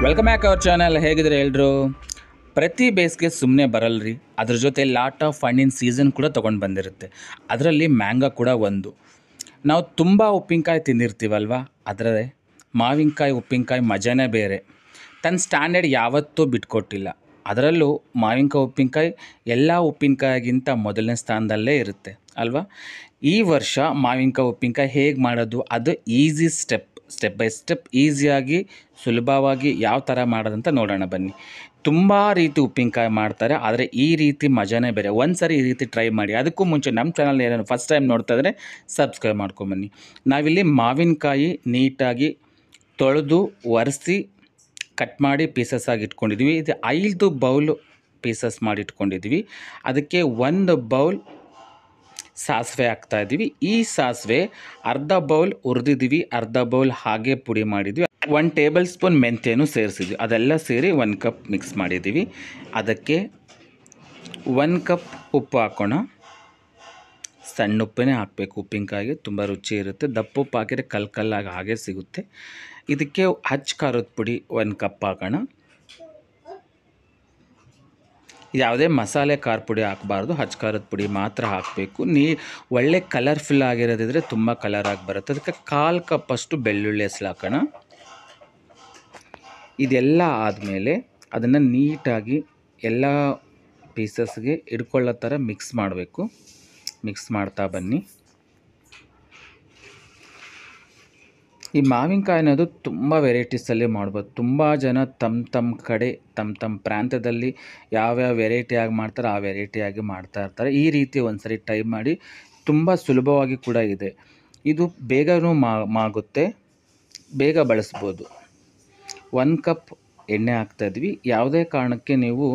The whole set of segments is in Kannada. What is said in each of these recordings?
Welcome back our channel. ಹೇಗಿದ್ರೆ ಎಲ್ಲರೂ? ಪ್ರತಿ ಬೇಸಿಗೆ ಸುಮ್ಮನೆ ಬರಲ್ರಿ. ಅದ್ರ ಜೊತೆ ಲಾಟ್ ಆಫ್ ಹಣ್ಣಿನ ಸೀಸನ್ ಕೂಡ ತೊಗೊಂಡು ಬಂದಿರುತ್ತೆ. ಅದರಲ್ಲಿ ಮ್ಯಾಂಗೋ ಕೂಡ ಒಂದು. ನಾವು ತುಂಬ ಉಪ್ಪಿನಕಾಯಿ ತಿಂದಿರ್ತೀವಲ್ವ, ಅದರಲ್ಲೇ ಮಾವಿನಕಾಯಿ ಉಪ್ಪಿನಕಾಯಿ ಮಜಾನೇ ಬೇರೆ. ತನ್ನ ಸ್ಟ್ಯಾಂಡರ್ಡ್ ಯಾವತ್ತೂ ಬಿಟ್ಕೊಟ್ಟಿಲ್ಲ. ಅದರಲ್ಲೂ ಮಾವಿನಕಾಯಿ ಉಪ್ಪಿನಕಾಯಿ ಎಲ್ಲ ಉಪ್ಪಿನಕಾಯಿಗಿಂತ ಮೊದಲನೇ ಸ್ಥಾನದಲ್ಲೇ ಇರುತ್ತೆ ಅಲ್ವಾ. ಈ ವರ್ಷ ಮಾವಿನಕಾಯಿ ಉಪ್ಪಿನಕಾಯಿ ಹೇಗೆ ಮಾಡೋದು, ಅದು ಈಸಿ ಸ್ಟೆಪ್ ಬೈ ಸ್ಟೆಪ್ ಈಸಿಯಾಗಿ ಸುಲಭವಾಗಿ ಯಾವ ಥರ ಮಾಡೋದಂತ ನೋಡೋಣ ಬನ್ನಿ. ತುಂಬ ರೀತಿ ಉಪ್ಪಿನಕಾಯಿ ಮಾಡ್ತಾರೆ, ಆದರೆ ಈ ರೀತಿ ಮಜಾನೇ ಬೇರೆ. ಒಂದು ಸರಿ ಈ ರೀತಿ ಟ್ರೈ ಮಾಡಿ. ಅದಕ್ಕೂ ಮುಂಚೆ ನಮ್ಮ ಚಾನಲ್ ಏನಾದ್ರು ಫಸ್ಟ್ ಟೈಮ್ ನೋಡ್ತಾ ಇದ್ದರೆ ಸಬ್ಸ್ಕ್ರೈಬ್ ಮಾಡ್ಕೊಂಬನ್ನಿ. ನಾವಿಲ್ಲಿ ಮಾವಿನಕಾಯಿ ನೀಟಾಗಿ ತೊಳೆದು ಒರೆಸಿ ಕಟ್ ಮಾಡಿ ಪೀಸಸ್ ಆಗಿ ಇಟ್ಕೊಂಡಿದ್ವಿ. ಇದು 5 ಬೌಲ್ ಪೀಸಸ್ ಮಾಡಿ ಇಟ್ಕೊಂಡಿದ್ವಿ. ಅದಕ್ಕೆ 1 ಬೌಲ್ ಸಾಸಿವೆ ಹಾಕ್ತಾಯಿದ್ವಿ. ಈ ಸಾಸಿವೆ ಅರ್ಧ ಬೌಲ್ ಹುರಿದಿದ್ವಿ, ಅರ್ಧ ಬೌಲ್ ಹಾಗೆ ಪುಡಿ ಮಾಡಿದ್ವಿ. 1 ಟೇಬಲ್ ಸ್ಪೂನ್ ಮೆಂತ್ಯನೂ ಸೇರಿಸಿದ್ವಿ. ಅದೆಲ್ಲ ಸೇರಿ 1 ಕಪ್ ಮಿಕ್ಸ್ ಮಾಡಿದ್ದೀವಿ. ಅದಕ್ಕೆ 1 ಕಪ್ ಉಪ್ಪು ಹಾಕೋಣ. ಸಣ್ಣ ಉಪ್ಪೇ ಹಾಕಬೇಕು, ಉಪ್ಪಿನಕಾಯಿಗೆ ತುಂಬ ರುಚಿ ಇರುತ್ತೆ. ದಪ್ಪ ಉಪ್ಪು ಹಾಕಿದರೆ ಕಲ್ಲಾಗಿ ಹಾಗೆ ಸಿಗುತ್ತೆ. ಇದಕ್ಕೆ ಹಚ್ಚ ಖಾರದ ಪುಡಿ 1 ಕಪ್ ಹಾಕೋಣ. ಯಾವುದೇ ಮಸಾಲೆ ಖಾರ ಪುಡಿ ಹಾಕಬಾರ್ದು, ಹಚ್ಚ ಖಾರದ ಪುಡಿ ಮಾತ್ರ ಹಾಕಬೇಕು. ಒಳ್ಳೆ ಕಲರ್ಫುಲ್ ಆಗಿರೋದಿದ್ರೆ ತುಂಬ ಕಲರಾಗಿ ಬರುತ್ತೆ. ಅದಕ್ಕೆ 1/4 ಕಪ್ಪಷ್ಟು ಬೆಳ್ಳುಳ್ಳಿ ಹೆಸರು ಹಾಕೋಣ. ಇದೆಲ್ಲ ಆದಮೇಲೆ ಅದನ್ನು ನೀಟಾಗಿ ಎಲ್ಲ ಪೀಸಸ್ಗೆ ಹಿಡ್ಕೊಳ್ಳೋ ಥರ ಮಿಕ್ಸ್ ಮಾಡಬೇಕು. ಮಿಕ್ಸ್ ಮಾಡ್ತಾ ಬನ್ನಿ. ಈ ಮಾವಿನಕಾಯಿ ಅನ್ನೋದು ತುಂಬ ವೆರೈಟೀಸಲ್ಲಿ ಮಾಡ್ಬೋದು. ತುಂಬ ಜನ ತಮ್ಮ ಕಡೆ ತಮ್ಮ ಪ್ರಾಂತ್ಯದಲ್ಲಿ ಯಾವ್ಯಾವ ವೆರೈಟಿಯಾಗಿ ಮಾಡ್ತಾರೆ ಆ ವೆರೈಟಿಯಾಗಿ ಮಾಡ್ತಾ ಇರ್ತಾರೆ. ಈ ರೀತಿ ಒಂದು ಸರಿ ಟ್ರೈ ಮಾಡಿ. ತುಂಬ ಸುಲಭವಾಗಿ ಕೂಡ ಇದೆ. ಇದು ಬೇಗನೂ ಮಾಗುತ್ತೆ, ಬೇಗ ಬಳಸ್ಬೋದು. 1 ಕಪ್ ಎಣ್ಣೆ ಹಾಕ್ತಾಯಿದ್ವಿ. ಯಾವುದೇ ಕಾರಣಕ್ಕೆ ನೀವು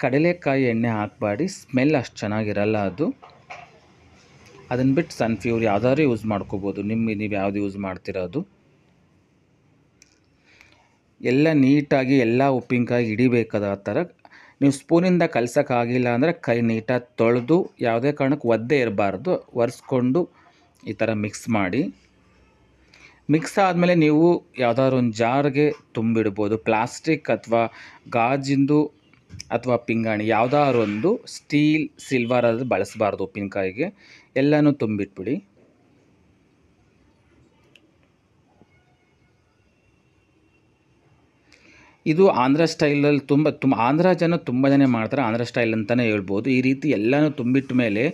ಕಡಲೆಕಾಯಿ ಎಣ್ಣೆ ಹಾಕಬೇಡಿ, ಸ್ಮೆಲ್ ಅಷ್ಟು ಚೆನ್ನಾಗಿರಲ್ಲ ಅದು. ಅದನ್ನು ಬಿಟ್ಟು ಸನ್ಫ್ಲವರ್ ಯಾವುದಾದ್ರೂ ಯೂಸ್ ಮಾಡ್ಕೋಬೋದು. ನೀವು ಯಾವುದು ಯೂಸ್ ಮಾಡ್ತಿರೋದು. ಎಲ್ಲ ನೀಟಾಗಿ ಎಲ್ಲ ಉಪ್ಪಿನಕಾಯಿ ಹಿಡಿಬೇಕಾದ ಆ ಥರ. ನೀವು ಸ್ಪೂನಿಂದ ಕಲ್ಸೋಕ್ಕಾಗಿಲ್ಲ ಅಂದರೆ ಕೈ ನೀಟಾಗಿ ತೊಳೆದು, ಯಾವುದೇ ಕಾರಣಕ್ಕೆ ಒದ್ದೆ ಇರಬಾರ್ದು, ಒರೆಸ್ಕೊಂಡು ಈ ಥರ ಮಿಕ್ಸ್ ಮಾಡಿ. ಮಿಕ್ಸ್ ಆದಮೇಲೆ ನೀವು ಯಾವುದಾದ್ರು ಒಂದು ಜಾರ್ಗೆ ತುಂಬಿಡ್ಬೋದು. ಪ್ಲಾಸ್ಟಿಕ್ ಅಥವಾ ಗಾಜಿಂದು ಅಥವಾ ಪಿಂಗಾಣಿ ಯಾವುದಾದ್ರು ಒಂದು, ಸ್ಟೀಲ್ ಸಿಲ್ವರ್ ಅದು ಬಳಸಬಾರ್ದು ಉಪ್ಪಿನಕಾಯಿಗೆ. ಎಲ್ಲನೂ ತುಂಬಿಟ್ಬಿಡಿ. ಇದು ಆಂಧ್ರ ಸ್ಟೈಲಲ್ಲಿ ಆಂಧ್ರ ಜನ ತುಂಬ ಜನ ಮಾಡ್ತಾರೆ. ಆಂಧ್ರ ಸ್ಟೈಲ್ ಅಂತಲೇ ಹೇಳ್ಬೋದು. ಈ ರೀತಿ ಎಲ್ಲನೂ ತುಂಬಿಟ್ಟ ಮೇಲೆ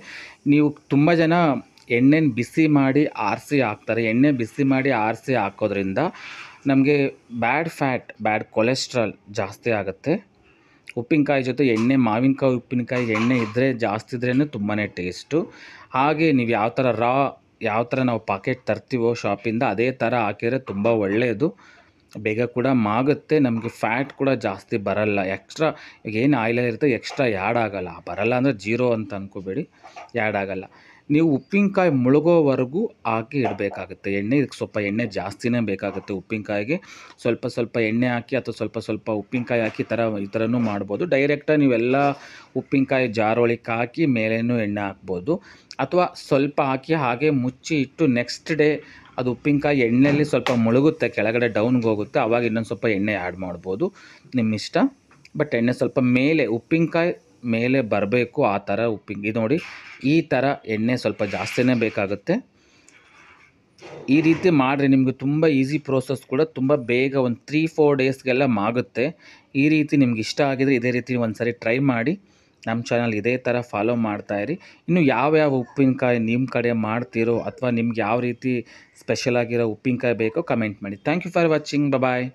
ನೀವು ತುಂಬ ಜನ ಎಣ್ಣೆನ ಬಿಸಿ ಮಾಡಿ ಆರಿಸಿ ಹಾಕ್ತಾರೆ. ಎಣ್ಣೆ ಬಿಸಿ ಮಾಡಿ ಆರಿಸಿ ಹಾಕೋದ್ರಿಂದ ನಮಗೆ ಬ್ಯಾಡ್ ಕೊಲೆಸ್ಟ್ರಾಲ್ ಜಾಸ್ತಿ ಆಗುತ್ತೆ. ಉಪ್ಪಿನಕಾಯಿ ಜೊತೆ ಎಣ್ಣೆ, ಮಾವಿನಕಾಯಿ ಉಪ್ಪಿನಕಾಯಿ ಎಣ್ಣೆ ಇದ್ದರೆ ಜಾಸ್ತಿ ಇದ್ರೇ ತುಂಬಾ ಟೇಸ್ಟು. ಹಾಗೆ ನೀವು ಯಾವ ಥರ ನಾವು ಪಾಕೆಟ್ ತರ್ತೀವೋ ಶಾಪಿಂದ, ಅದೇ ಥರ ಹಾಕಿದರೆ ತುಂಬ ಒಳ್ಳೆಯದು. ಬೇಗ ಕೂಡ ಮಾಗುತ್ತೆ. ನಮಗೆ ಫ್ಯಾಟ್ ಕೂಡ ಜಾಸ್ತಿ ಬರಲ್ಲ. ಎಕ್ಸ್ಟ್ರಾ ಏನು ಆಯಿಲಲ್ಲಿ ಇರುತ್ತೆ ಎಕ್ಸ್ಟ್ರಾ ಆ್ಯಡ್ ಆಗೋಲ್ಲ. ಬರಲ್ಲ ಅಂದರೆ 0 ಅಂತ ಅಂದ್ಕೋಬೇಡಿ, ಆ್ಯಡ್ ಆಗೋಲ್ಲ. ನೀವು ಉಪ್ಪಿನಕಾಯಿ ಮುಳುಗೋವರೆಗೂ ಹಾಕಿ ಇಡಬೇಕಾಗುತ್ತೆ ಎಣ್ಣೆ. ಇದಕ್ಕೆ ಸ್ವಲ್ಪ ಎಣ್ಣೆ ಜಾಸ್ತಿನೇ ಬೇಕಾಗುತ್ತೆ ಉಪ್ಪಿನಕಾಯಿಗೆ. ಸ್ವಲ್ಪ ಎಣ್ಣೆ ಹಾಕಿ ಅಥವಾ ಸ್ವಲ್ಪ ಉಪ್ಪಿನಕಾಯಿ ಹಾಕಿ ಈ ಥರನೂ ಮಾಡ್ಬೋದು. ಡೈರೆಕ್ಟಾಗಿ ನೀವೆಲ್ಲ ಉಪ್ಪಿನಕಾಯಿ ಜಾರೊಳಗೆ ಹಾಕಿ ಮೇಲೇನೂ ಎಣ್ಣೆ ಹಾಕ್ಬೋದು. ಅಥವಾ ಸ್ವಲ್ಪ ಹಾಕಿ ಹಾಗೆ ಮುಚ್ಚಿ ಇಟ್ಟು ನೆಕ್ಸ್ಟ್ ಡೇ ಅದು ಉಪ್ಪಿನಕಾಯಿ ಎಣ್ಣೆಯಲ್ಲಿ ಸ್ವಲ್ಪ ಮುಳುಗುತ್ತೆ, ಕೆಳಗಡೆ ಡೌನ್ಗೆ ಹೋಗುತ್ತೆ, ಆವಾಗ ಇನ್ನೊಂದು ಸ್ವಲ್ಪ ಎಣ್ಣೆ ಆ್ಯಡ್ ಮಾಡ್ಬೋದು, ನಿಮ್ಮ ಇಷ್ಟ. ಬಟ್ ಎಣ್ಣೆ ಸ್ವಲ್ಪ ಮೇಲೆ, ಉಪ್ಪಿನಕಾಯಿ ಮೇಲೆ ಬರಬೇಕು ಆ ಥರ ಇದು ನೋಡಿ, ಈ ಥರ ಎಣ್ಣೆ ಸ್ವಲ್ಪ ಜಾಸ್ತಿನೇ ಬೇಕಾಗುತ್ತೆ. ಈ ರೀತಿ ಮಾಡಿರಿ. ನಿಮಗೆ ತುಂಬ ಈಸಿ ಪ್ರೋಸೆಸ್ ಕೂಡ, ತುಂಬ ಬೇಗ ಒಂದು 3-4 ಡೇಸ್ಗೆಲ್ಲ ಮಾಗುತ್ತೆ. ಈ ರೀತಿ ನಿಮ್ಗೆ ಇಷ್ಟ ಆಗಿದರೆ ಇದೇ ರೀತಿ ಒಂದು ಸರಿ ಟ್ರೈ ಮಾಡಿ. ನಮ್ಮ ಚಾನಲ್ ಇದೇ ಥರ ಫಾಲೋ ಮಾಡ್ತಾಯಿರಿ. ಇನ್ನು ಯಾವ್ಯಾವ ಉಪ್ಪಿನಕಾಯಿ ನಿಮ್ಮ ಕಡೆ ಮಾಡ್ತೀರೋ ಅಥವಾ ನಿಮ್ಗೆ ಯಾವ ರೀತಿ ಸ್ಪೆಷಲ್ ಆಗಿರೋ ಉಪ್ಪಿನಕಾಯಿ ಬೇಕೋ ಕಮೆಂಟ್ ಮಾಡಿ. Thank you for watching. Bye.